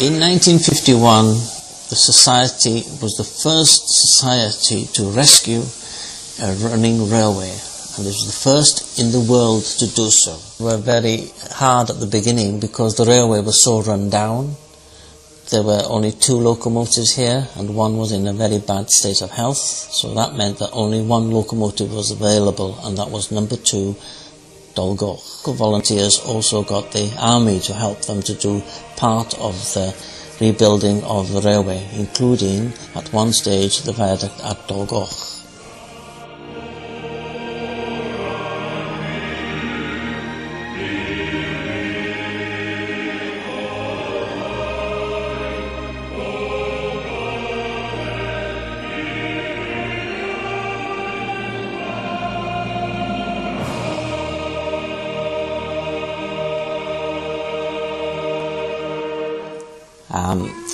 In 1951, the society was the first society to rescue a running railway, and it was the first in the world to do so. We were very hard at the beginning because the railway was so run down. There were only 2 locomotives here, and one was in a very bad state of health, so that meant that only 1 locomotive was available, and that was number 2, Dolgoch. Volunteers also got the army to help them to do part of the rebuilding of the railway, including, at one stage, the viaduct at Dolgoch.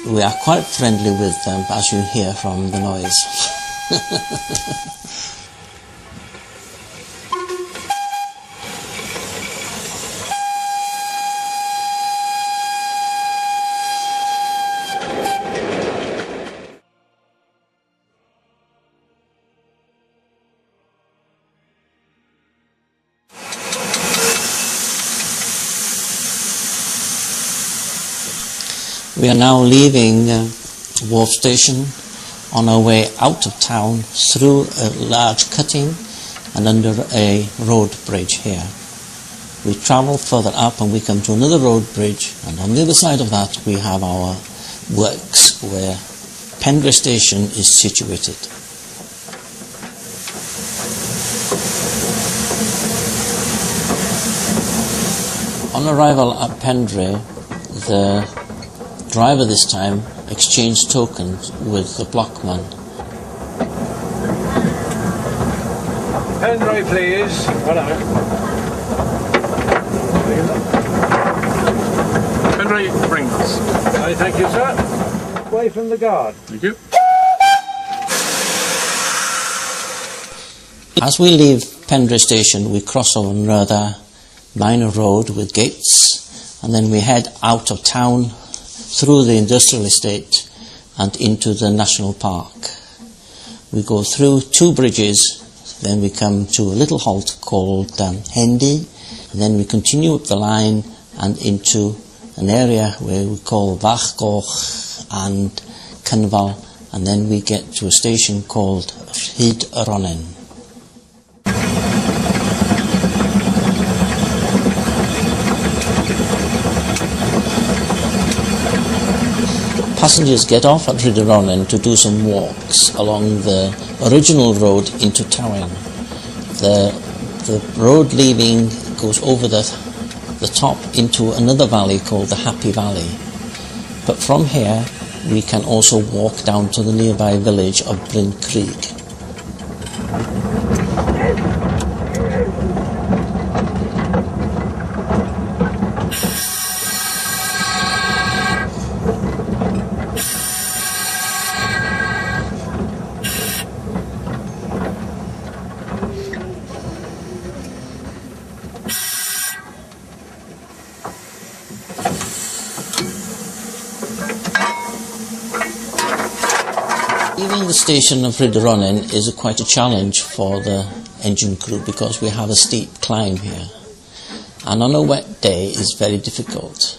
We are quite friendly with them, as you hear from the noise. We are now leaving Wharf Station on our way out of town through a large cutting and under a road bridge here. We travel further up and we come to another road bridge, and on the other side of that we have our works where Penrith Station is situated. On arrival at Penrith, the driver this time exchanged tokens with the blockman. Penrith, please. Hello. Penrith brings. Okay, thank you, sir. Away from the guard. Thank you. As we leave Penrith Station, we cross over another minor road with gates, and then we head out of town through the industrial estate and into the national park. We go through 2 bridges, then we come to a little halt called Hendy, and then we continue up the line and into an area where we call Fachgoch and Cynfal, and then we get to a station called Flordonfilms. Passengers get off at Flordonfilms to do some walks along the original road into Talyllyn. The road leaving goes over the top into another valley called the Happy Valley. But from here we can also walk down to the nearby village of Bryn Creek. Leaving the station of Flordonfilms is quite a challenge for the engine crew because we have a steep climb here, and on a wet day it's very difficult.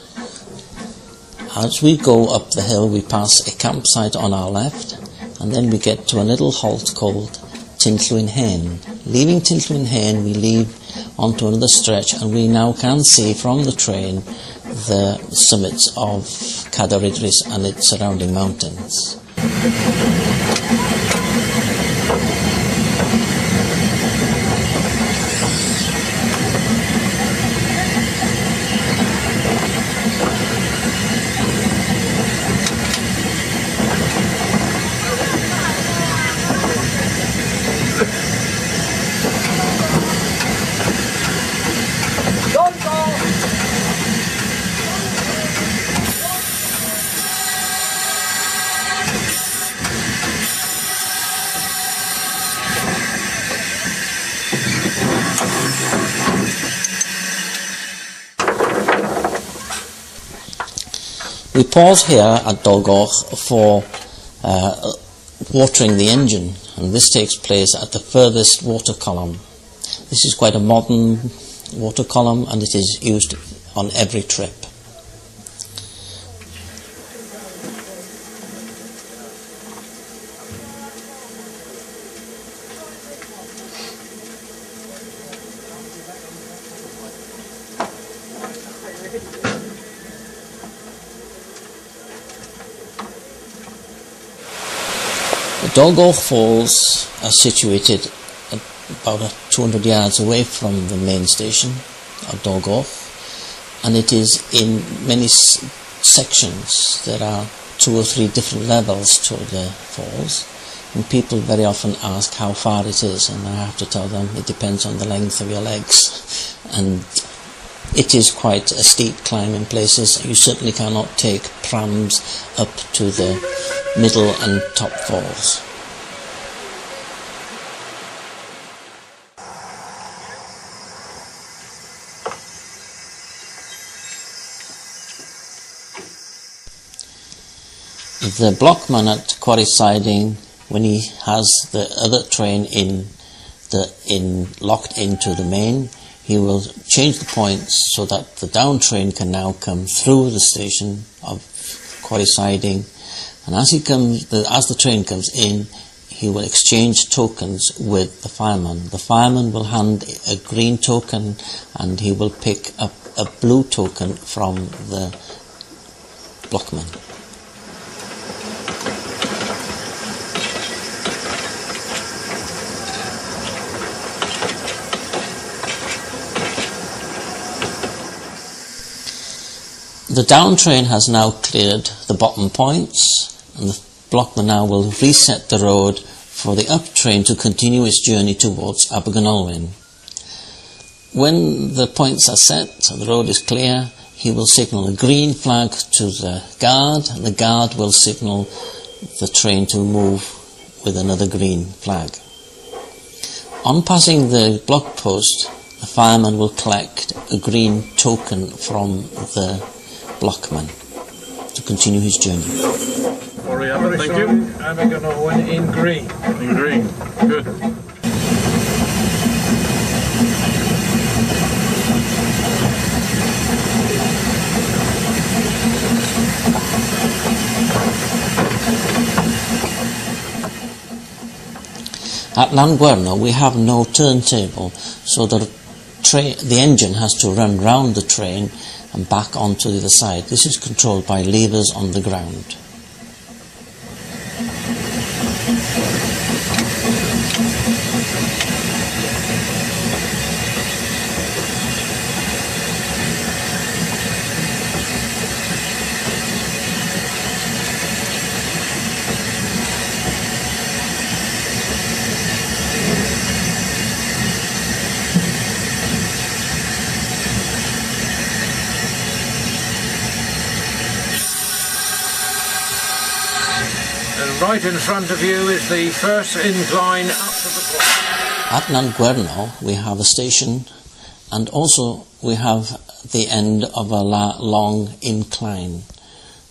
As we go up the hill we pass a campsite on our left, and then we get to a little halt called Talyllyn. Leaving Talyllyn we leave onto another stretch, and we now can see from the train the summits of Cadair Idris and its surrounding mountains. We pause here at Dolgoch for watering the engine, and this takes place at the furthest water column. This is quite a modern water column, and it is used on every trip. The Dolgoch Falls are situated about 200 yards away from the main station of Dolgoch, and it is in many sections. There are 2 or 3 different levels to the falls, and people very often ask how far it is, and I have to tell them it depends on the length of your legs, and it is quite a steep climb in places. You certainly cannot take prams up to the middle and top falls. The blockman at quarry siding, when he has the other train locked into the main, he will change the points so that the down train can now come through the station of quarry siding, and as the train comes in, he will exchange tokens with the fireman. The fireman will hand a green token, and he will pick up a blue token from the blockman. The down train has now cleared the bottom points, and the blockman now will reset the road for the up train to continue its journey towards Abergynolwyn. When the points are set and the road is clear, he will signal a green flag to the guard, and the guard will signal the train to move with another green flag. On passing the block post, the fireman will collect a green token from the blockman to continue his journey. Thank you. Abergynolwyn in green. In green. Good. At Llanguerno we have no turntable, so the engine has to run round the train and back onto the other side. This is controlled by levers on the ground. Right in front of you is the first incline up to the block. At Llanguerno we have a station, and also we have the end of a long incline.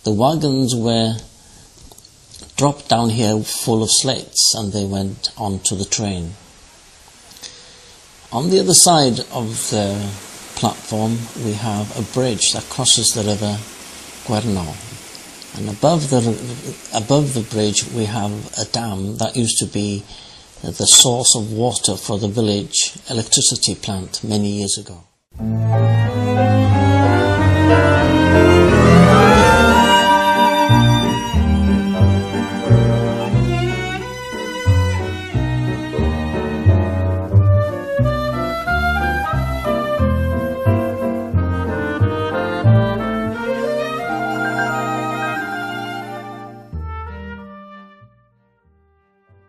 The wagons were dropped down here full of slates, and they went onto the train. On the other side of the platform we have a bridge that crosses the river Gwerno. And above the bridge we have a dam that used to be the source of water for the village electricity plant many years ago.